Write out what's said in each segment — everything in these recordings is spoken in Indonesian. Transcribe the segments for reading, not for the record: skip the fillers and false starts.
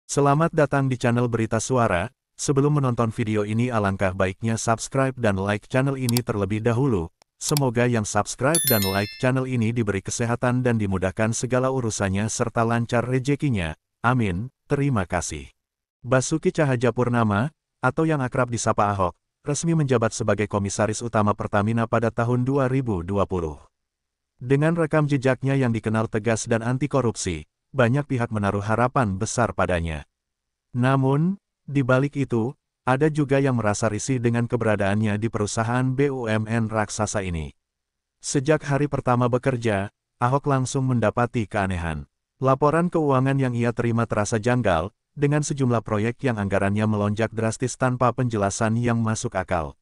Selamat datang di channel Berita Suara. Sebelum menonton video ini alangkah baiknya subscribe dan like channel ini terlebih dahulu. Semoga yang subscribe dan like channel ini diberi kesehatan dan dimudahkan segala urusannya serta lancar rezekinya. Amin. Terima kasih. Basuki Cahayapurnama, atau yang akrab disapa Ahok, resmi menjabat sebagai Komisaris Utama Pertamina pada tahun 2020. Dengan rekam jejaknya yang dikenal tegas dan anti korupsi, banyak pihak menaruh harapan besar padanya. Namun, di balik itu, ada juga yang merasa risih dengan keberadaannya di perusahaan BUMN raksasa ini. Sejak hari pertama bekerja, Ahok langsung mendapati keanehan. Laporan keuangan yang ia terima terasa janggal, dengan sejumlah proyek yang anggarannya melonjak drastis tanpa penjelasan yang masuk akal.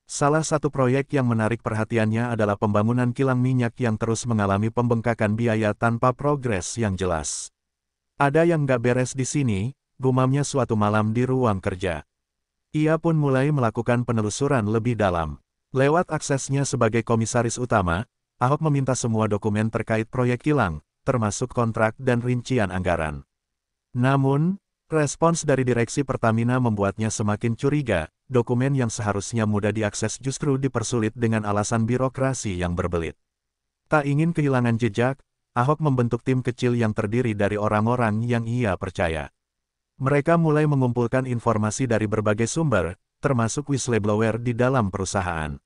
Salah satu proyek yang menarik perhatiannya adalah pembangunan kilang minyak yang terus mengalami pembengkakan biaya tanpa progres yang jelas. Ada yang nggak beres di sini, gumamnya suatu malam di ruang kerja. Ia pun mulai melakukan penelusuran lebih dalam. Lewat aksesnya sebagai komisaris utama, Ahok meminta semua dokumen terkait proyek kilang, termasuk kontrak dan rincian anggaran. Namun, respons dari direksi Pertamina membuatnya semakin curiga. Dokumen yang seharusnya mudah diakses justru dipersulit dengan alasan birokrasi yang berbelit. Tak ingin kehilangan jejak, Ahok membentuk tim kecil yang terdiri dari orang-orang yang ia percaya. Mereka mulai mengumpulkan informasi dari berbagai sumber, termasuk whistleblower di dalam perusahaan.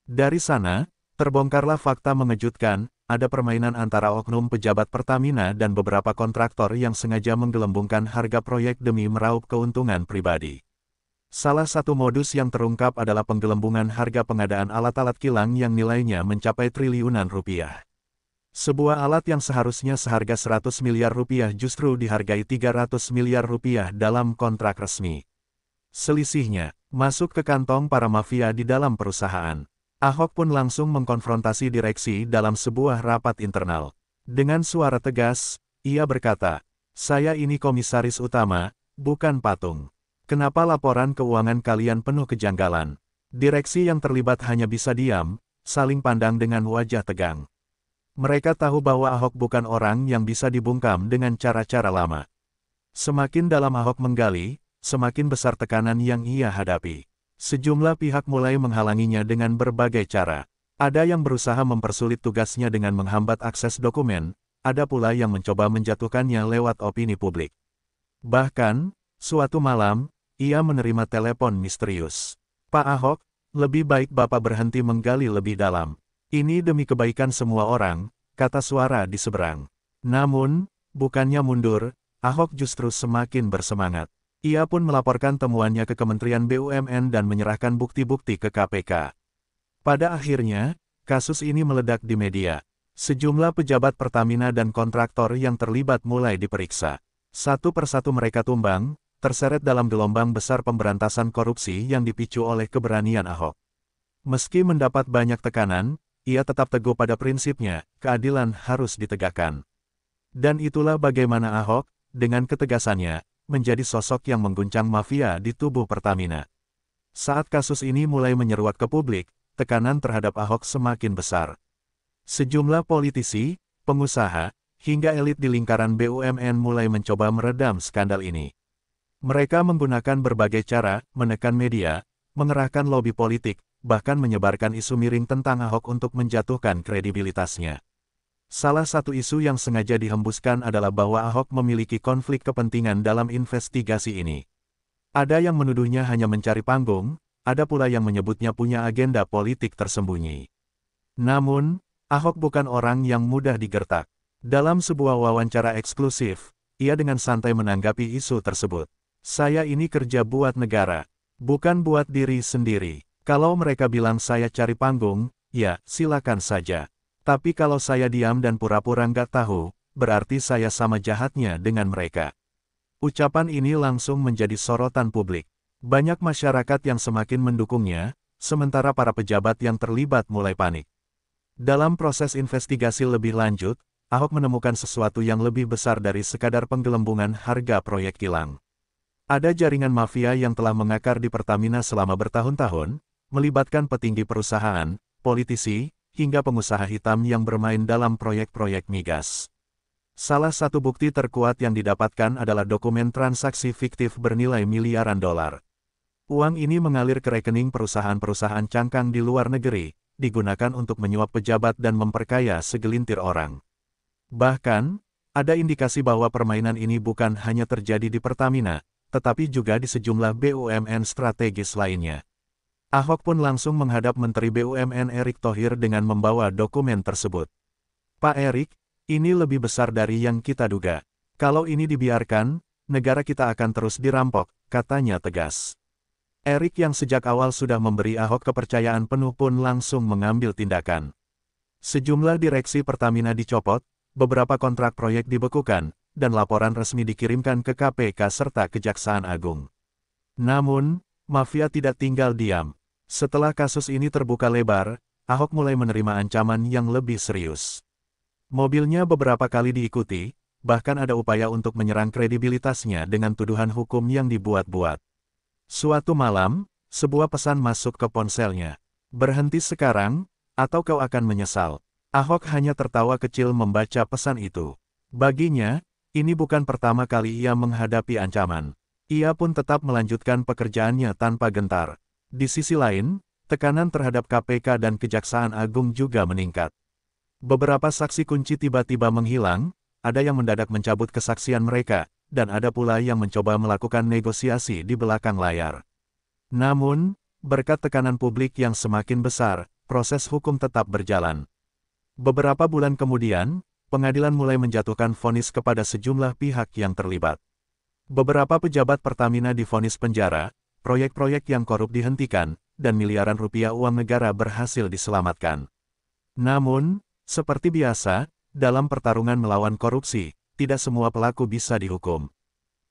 Dari sana, terbongkarlah fakta mengejutkan, ada permainan antara oknum pejabat Pertamina dan beberapa kontraktor yang sengaja menggelembungkan harga proyek demi meraup keuntungan pribadi. Salah satu modus yang terungkap adalah penggelembungan harga pengadaan alat-alat kilang yang nilainya mencapai triliunan rupiah. Sebuah alat yang seharusnya seharga 100 miliar rupiah justru dihargai 300 miliar rupiah dalam kontrak resmi. Selisihnya masuk ke kantong para mafia di dalam perusahaan. Ahok pun langsung mengkonfrontasi direksi dalam sebuah rapat internal. Dengan suara tegas, ia berkata, "Saya ini komisaris utama, bukan patung. Kenapa laporan keuangan kalian penuh kejanggalan?" Direksi yang terlibat hanya bisa diam, saling pandang dengan wajah tegang. Mereka tahu bahwa Ahok bukan orang yang bisa dibungkam dengan cara-cara lama. Semakin dalam Ahok menggali, semakin besar tekanan yang ia hadapi. Sejumlah pihak mulai menghalanginya dengan berbagai cara. Ada yang berusaha mempersulit tugasnya dengan menghambat akses dokumen, ada pula yang mencoba menjatuhkannya lewat opini publik. Bahkan, suatu malam, ia menerima telepon misterius. "Pak Ahok, lebih baik Bapak berhenti menggali lebih dalam. Ini demi kebaikan semua orang," kata suara di seberang. Namun, bukannya mundur, Ahok justru semakin bersemangat. Ia pun melaporkan temuannya ke Kementerian BUMN dan menyerahkan bukti-bukti ke KPK. Pada akhirnya, kasus ini meledak di media. Sejumlah pejabat Pertamina dan kontraktor yang terlibat mulai diperiksa. Satu persatu mereka tumbang, terseret dalam gelombang besar pemberantasan korupsi yang dipicu oleh keberanian Ahok. Meski mendapat banyak tekanan, ia tetap teguh pada prinsipnya, keadilan harus ditegakkan. Dan itulah bagaimana Ahok, dengan ketegasannya, menjadi sosok yang mengguncang mafia di tubuh Pertamina. Saat kasus ini mulai menyeruak ke publik, tekanan terhadap Ahok semakin besar. Sejumlah politisi, pengusaha, hingga elit di lingkaran BUMN mulai mencoba meredam skandal ini. Mereka menggunakan berbagai cara, menekan media, mengerahkan lobi politik, bahkan menyebarkan isu miring tentang Ahok untuk menjatuhkan kredibilitasnya. Salah satu isu yang sengaja dihembuskan adalah bahwa Ahok memiliki konflik kepentingan dalam investigasi ini. Ada yang menuduhnya hanya mencari panggung, ada pula yang menyebutnya punya agenda politik tersembunyi. Namun, Ahok bukan orang yang mudah digertak. Dalam sebuah wawancara eksklusif, ia dengan santai menanggapi isu tersebut. "Saya ini kerja buat negara, bukan buat diri sendiri. Kalau mereka bilang saya cari panggung, ya, silakan saja. Tapi kalau saya diam dan pura-pura nggak tahu, berarti saya sama jahatnya dengan mereka." Ucapan ini langsung menjadi sorotan publik. Banyak masyarakat yang semakin mendukungnya, sementara para pejabat yang terlibat mulai panik. Dalam proses investigasi lebih lanjut, Ahok menemukan sesuatu yang lebih besar dari sekadar penggelembungan harga proyek kilang. Ada jaringan mafia yang telah mengakar di Pertamina selama bertahun-tahun, melibatkan petinggi perusahaan, politisi, hingga pengusaha hitam yang bermain dalam proyek-proyek migas. Salah satu bukti terkuat yang didapatkan adalah dokumen transaksi fiktif bernilai miliaran dolar. Uang ini mengalir ke rekening perusahaan-perusahaan cangkang di luar negeri, digunakan untuk menyuap pejabat dan memperkaya segelintir orang. Bahkan, ada indikasi bahwa permainan ini bukan hanya terjadi di Pertamina, tetapi juga di sejumlah BUMN strategis lainnya. Ahok pun langsung menghadap Menteri BUMN Erick Thohir dengan membawa dokumen tersebut. Pak Erick, ini lebih besar dari yang kita duga. Kalau ini dibiarkan, negara kita akan terus dirampok, katanya tegas. Erick yang sejak awal sudah memberi Ahok kepercayaan penuh pun langsung mengambil tindakan. Sejumlah direksi Pertamina dicopot, beberapa kontrak proyek dibekukan, dan laporan resmi dikirimkan ke KPK serta Kejaksaan Agung. Namun, mafia tidak tinggal diam. Setelah kasus ini terbuka lebar, Ahok mulai menerima ancaman yang lebih serius. Mobilnya beberapa kali diikuti, bahkan ada upaya untuk menyerang kredibilitasnya dengan tuduhan hukum yang dibuat-buat. Suatu malam, sebuah pesan masuk ke ponselnya. Berhenti sekarang, atau kau akan menyesal. Ahok hanya tertawa kecil membaca pesan itu. Baginya, ini bukan pertama kali ia menghadapi ancaman. Ia pun tetap melanjutkan pekerjaannya tanpa gentar. Di sisi lain, tekanan terhadap KPK dan Kejaksaan Agung juga meningkat. Beberapa saksi kunci tiba-tiba menghilang, ada yang mendadak mencabut kesaksian mereka, dan ada pula yang mencoba melakukan negosiasi di belakang layar. Namun, berkat tekanan publik yang semakin besar, proses hukum tetap berjalan. Beberapa bulan kemudian, pengadilan mulai menjatuhkan vonis kepada sejumlah pihak yang terlibat. Beberapa pejabat Pertamina divonis penjara, proyek-proyek yang korup dihentikan, dan miliaran rupiah uang negara berhasil diselamatkan. Namun, seperti biasa, dalam pertarungan melawan korupsi, tidak semua pelaku bisa dihukum.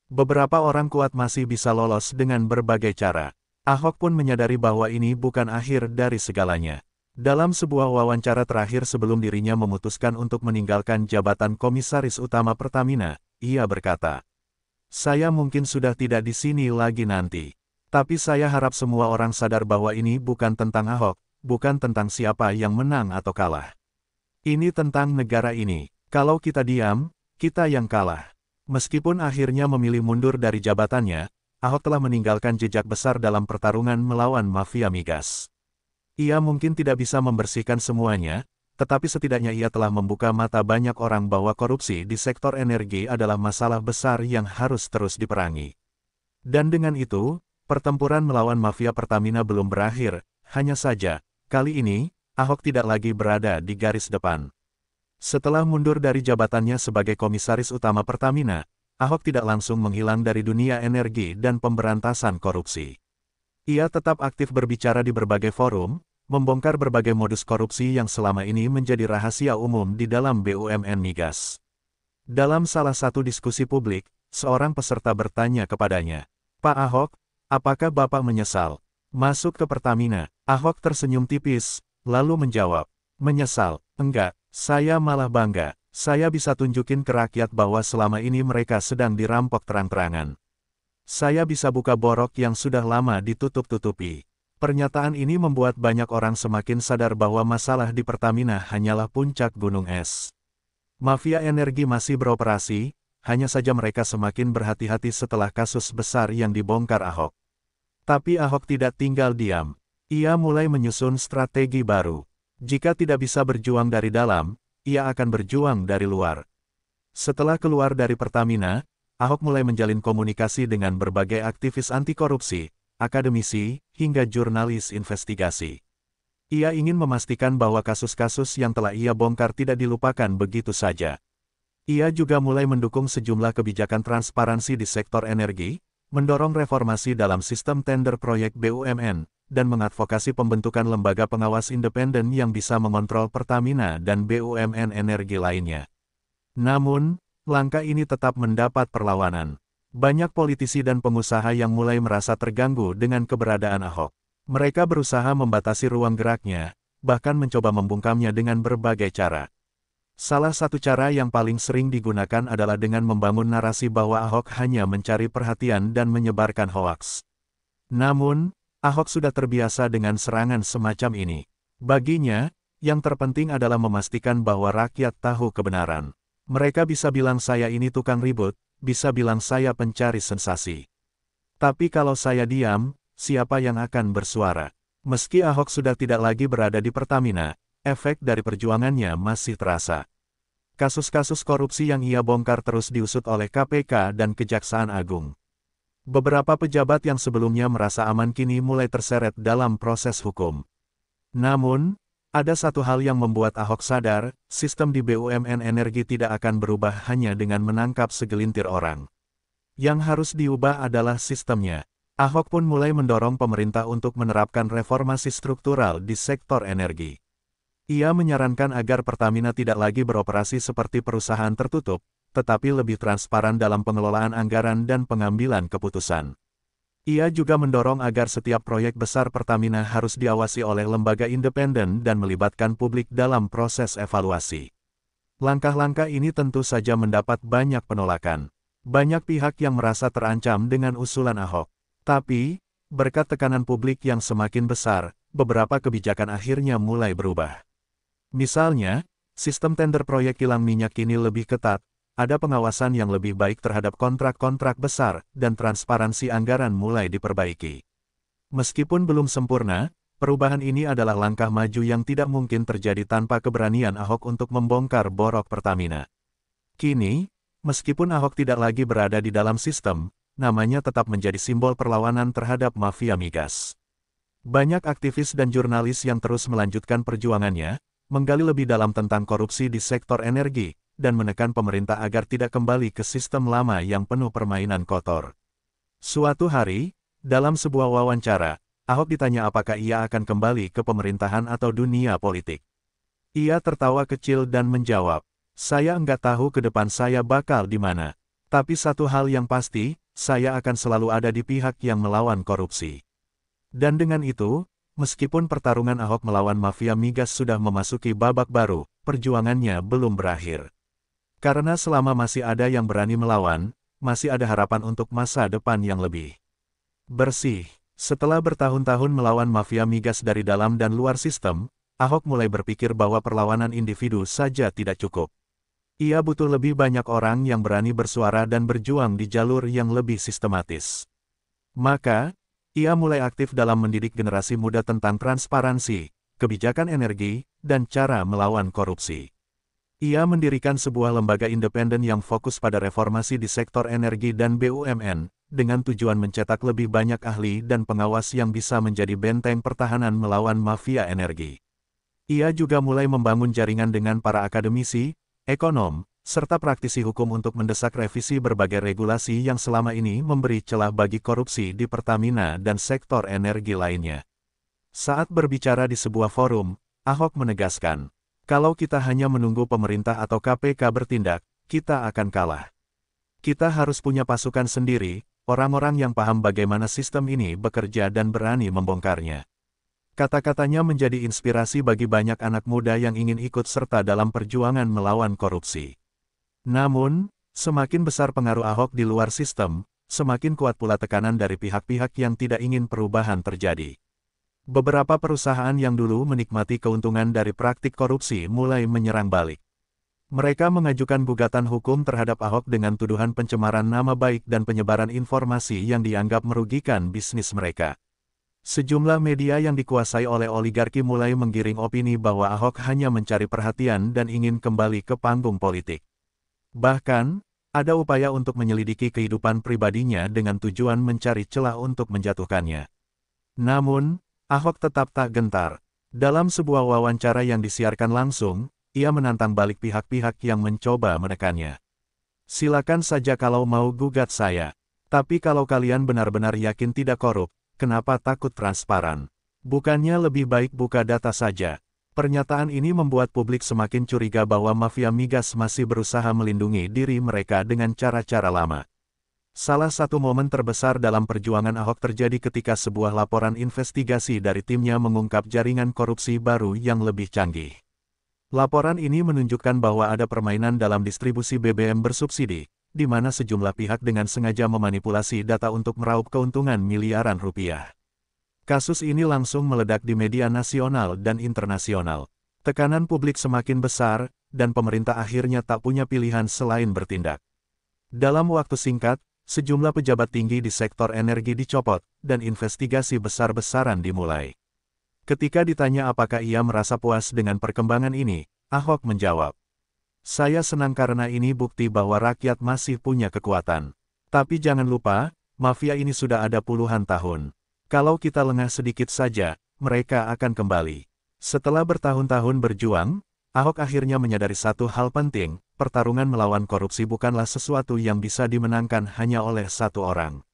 Beberapa orang kuat masih bisa lolos dengan berbagai cara. Ahok pun menyadari bahwa ini bukan akhir dari segalanya. Dalam sebuah wawancara terakhir sebelum dirinya memutuskan untuk meninggalkan jabatan Komisaris Utama Pertamina, ia berkata, "Saya mungkin sudah tidak di sini lagi nanti. Tapi saya harap semua orang sadar bahwa ini bukan tentang Ahok, bukan tentang siapa yang menang atau kalah. Ini tentang negara ini. Kalau kita diam, kita yang kalah." Meskipun akhirnya memilih mundur dari jabatannya, Ahok telah meninggalkan jejak besar dalam pertarungan melawan mafia migas. Ia mungkin tidak bisa membersihkan semuanya, tetapi setidaknya ia telah membuka mata banyak orang bahwa korupsi di sektor energi adalah masalah besar yang harus terus diperangi. Dan dengan itu, pertempuran melawan mafia Pertamina belum berakhir, hanya saja, kali ini, Ahok tidak lagi berada di garis depan. Setelah mundur dari jabatannya sebagai Komisaris Utama Pertamina, Ahok tidak langsung menghilang dari dunia energi dan pemberantasan korupsi. Ia tetap aktif berbicara di berbagai forum, membongkar berbagai modus korupsi yang selama ini menjadi rahasia umum di dalam BUMN migas. Dalam salah satu diskusi publik, seorang peserta bertanya kepadanya, "Pak Ahok, apakah Bapak menyesal masuk ke Pertamina?" Ahok tersenyum tipis, lalu menjawab, "Menyesal? Enggak. Saya malah bangga, saya bisa tunjukin ke rakyat bahwa selama ini mereka sedang dirampok terang-terangan. Saya bisa buka borok yang sudah lama ditutup-tutupi." Pernyataan ini membuat banyak orang semakin sadar bahwa masalah di Pertamina hanyalah puncak gunung es. Mafia energi masih beroperasi, hanya saja mereka semakin berhati-hati setelah kasus besar yang dibongkar Ahok. Tapi Ahok tidak tinggal diam. Ia mulai menyusun strategi baru. Jika tidak bisa berjuang dari dalam, ia akan berjuang dari luar. Setelah keluar dari Pertamina, Ahok mulai menjalin komunikasi dengan berbagai aktivis anti korupsi, akademisi, hingga jurnalis investigasi. Ia ingin memastikan bahwa kasus-kasus yang telah ia bongkar tidak dilupakan begitu saja. Ia juga mulai mendukung sejumlah kebijakan transparansi di sektor energi, mendorong reformasi dalam sistem tender proyek BUMN, dan mengadvokasi pembentukan lembaga pengawas independen yang bisa mengontrol Pertamina dan BUMN energi lainnya. Namun, langkah ini tetap mendapat perlawanan. Banyak politisi dan pengusaha yang mulai merasa terganggu dengan keberadaan Ahok. Mereka berusaha membatasi ruang geraknya, bahkan mencoba membungkamnya dengan berbagai cara. Salah satu cara yang paling sering digunakan adalah dengan membangun narasi bahwa Ahok hanya mencari perhatian dan menyebarkan hoaks. Namun, Ahok sudah terbiasa dengan serangan semacam ini. Baginya, yang terpenting adalah memastikan bahwa rakyat tahu kebenaran. Mereka bisa bilang saya ini tukang ribut, bisa bilang saya pencari sensasi. Tapi kalau saya diam, siapa yang akan bersuara? Meski Ahok sudah tidak lagi berada di Pertamina, efek dari perjuangannya masih terasa. Kasus-kasus korupsi yang ia bongkar terus diusut oleh KPK dan Kejaksaan Agung. Beberapa pejabat yang sebelumnya merasa aman kini mulai terseret dalam proses hukum. Namun, ada satu hal yang membuat Ahok sadar, sistem di BUMN Energi tidak akan berubah hanya dengan menangkap segelintir orang. Yang harus diubah adalah sistemnya. Ahok pun mulai mendorong pemerintah untuk menerapkan reformasi struktural di sektor energi. Ia menyarankan agar Pertamina tidak lagi beroperasi seperti perusahaan tertutup, tetapi lebih transparan dalam pengelolaan anggaran dan pengambilan keputusan. Ia juga mendorong agar setiap proyek besar Pertamina harus diawasi oleh lembaga independen dan melibatkan publik dalam proses evaluasi. Langkah-langkah ini tentu saja mendapat banyak penolakan. Banyak pihak yang merasa terancam dengan usulan Ahok. Tapi, berkat tekanan publik yang semakin besar, beberapa kebijakan akhirnya mulai berubah. Misalnya, sistem tender proyek kilang minyak kini lebih ketat, ada pengawasan yang lebih baik terhadap kontrak-kontrak besar, dan transparansi anggaran mulai diperbaiki. Meskipun belum sempurna, perubahan ini adalah langkah maju yang tidak mungkin terjadi tanpa keberanian Ahok untuk membongkar borok Pertamina. Kini, meskipun Ahok tidak lagi berada di dalam sistem, namanya tetap menjadi simbol perlawanan terhadap mafia migas. Banyak aktivis dan jurnalis yang terus melanjutkan perjuangannya, menggali lebih dalam tentang korupsi di sektor energi, dan menekan pemerintah agar tidak kembali ke sistem lama yang penuh permainan kotor. Suatu hari, dalam sebuah wawancara, Ahok ditanya apakah ia akan kembali ke pemerintahan atau dunia politik. Ia tertawa kecil dan menjawab, "Saya enggak tahu ke depan saya bakal di mana. Tapi satu hal yang pasti, saya akan selalu ada di pihak yang melawan korupsi." Dan dengan itu, meskipun pertarungan Ahok melawan mafia migas sudah memasuki babak baru, perjuangannya belum berakhir. Karena selama masih ada yang berani melawan, masih ada harapan untuk masa depan yang lebih bersih. Setelah bertahun-tahun melawan mafia migas dari dalam dan luar sistem, Ahok mulai berpikir bahwa perlawanan individu saja tidak cukup. Ia butuh lebih banyak orang yang berani bersuara dan berjuang di jalur yang lebih sistematis. Maka, ia mulai aktif dalam mendidik generasi muda tentang transparansi, kebijakan energi, dan cara melawan korupsi. Ia mendirikan sebuah lembaga independen yang fokus pada reformasi di sektor energi dan BUMN, dengan tujuan mencetak lebih banyak ahli dan pengawas yang bisa menjadi benteng pertahanan melawan mafia energi. Ia juga mulai membangun jaringan dengan para akademisi, ekonom, serta praktisi hukum untuk mendesak revisi berbagai regulasi yang selama ini memberi celah bagi korupsi di Pertamina dan sektor energi lainnya. Saat berbicara di sebuah forum, Ahok menegaskan, "Kalau kita hanya menunggu pemerintah atau KPK bertindak, kita akan kalah. Kita harus punya pasukan sendiri, orang-orang yang paham bagaimana sistem ini bekerja dan berani membongkarnya." Kata-katanya menjadi inspirasi bagi banyak anak muda yang ingin ikut serta dalam perjuangan melawan korupsi. Namun, semakin besar pengaruh Ahok di luar sistem, semakin kuat pula tekanan dari pihak-pihak yang tidak ingin perubahan terjadi. Beberapa perusahaan yang dulu menikmati keuntungan dari praktik korupsi mulai menyerang balik. Mereka mengajukan gugatan hukum terhadap Ahok dengan tuduhan pencemaran nama baik dan penyebaran informasi yang dianggap merugikan bisnis mereka. Sejumlah media yang dikuasai oleh oligarki mulai menggiring opini bahwa Ahok hanya mencari perhatian dan ingin kembali ke panggung politik. Bahkan, ada upaya untuk menyelidiki kehidupan pribadinya dengan tujuan mencari celah untuk menjatuhkannya. Namun, Ahok tetap tak gentar. Dalam sebuah wawancara yang disiarkan langsung, ia menantang balik pihak-pihak yang mencoba menekannya. "Silakan saja kalau mau gugat saya. Tapi kalau kalian benar-benar yakin tidak korup, kenapa takut transparan? Bukannya lebih baik buka data saja?" Pernyataan ini membuat publik semakin curiga bahwa mafia migas masih berusaha melindungi diri mereka dengan cara-cara lama. Salah satu momen terbesar dalam perjuangan Ahok terjadi ketika sebuah laporan investigasi dari timnya mengungkap jaringan korupsi baru yang lebih canggih. Laporan ini menunjukkan bahwa ada permainan dalam distribusi BBM bersubsidi, di mana sejumlah pihak dengan sengaja memanipulasi data untuk meraup keuntungan miliaran rupiah. Kasus ini langsung meledak di media nasional dan internasional. Tekanan publik semakin besar, dan pemerintah akhirnya tak punya pilihan selain bertindak. Dalam waktu singkat, sejumlah pejabat tinggi di sektor energi dicopot, dan investigasi besar-besaran dimulai. Ketika ditanya apakah ia merasa puas dengan perkembangan ini, Ahok menjawab, "Saya senang karena ini bukti bahwa rakyat masih punya kekuatan. Tapi jangan lupa, mafia ini sudah ada puluhan tahun. Kalau kita lengah sedikit saja, mereka akan kembali." Setelah bertahun-tahun berjuang, Ahok akhirnya menyadari satu hal penting, pertarungan melawan korupsi bukanlah sesuatu yang bisa dimenangkan hanya oleh satu orang.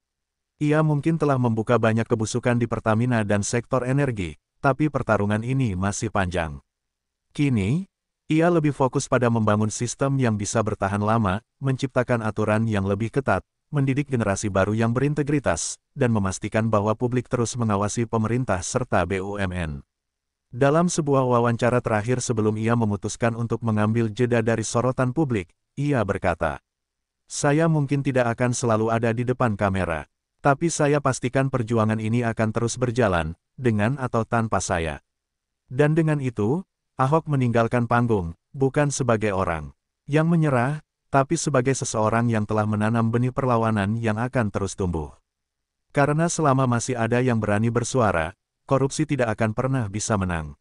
Ia mungkin telah membuka banyak kebusukan di Pertamina dan sektor energi, tapi pertarungan ini masih panjang. Kini, ia lebih fokus pada membangun sistem yang bisa bertahan lama, menciptakan aturan yang lebih ketat, mendidik generasi baru yang berintegritas, dan memastikan bahwa publik terus mengawasi pemerintah serta BUMN. Dalam sebuah wawancara terakhir sebelum ia memutuskan untuk mengambil jeda dari sorotan publik, ia berkata, "Saya mungkin tidak akan selalu ada di depan kamera. Tapi saya pastikan perjuangan ini akan terus berjalan, dengan atau tanpa saya." Dan dengan itu, Ahok meninggalkan panggung, bukan sebagai orang yang menyerah, tapi sebagai seseorang yang telah menanam benih perlawanan yang akan terus tumbuh. Karena selama masih ada yang berani bersuara, korupsi tidak akan pernah bisa menang.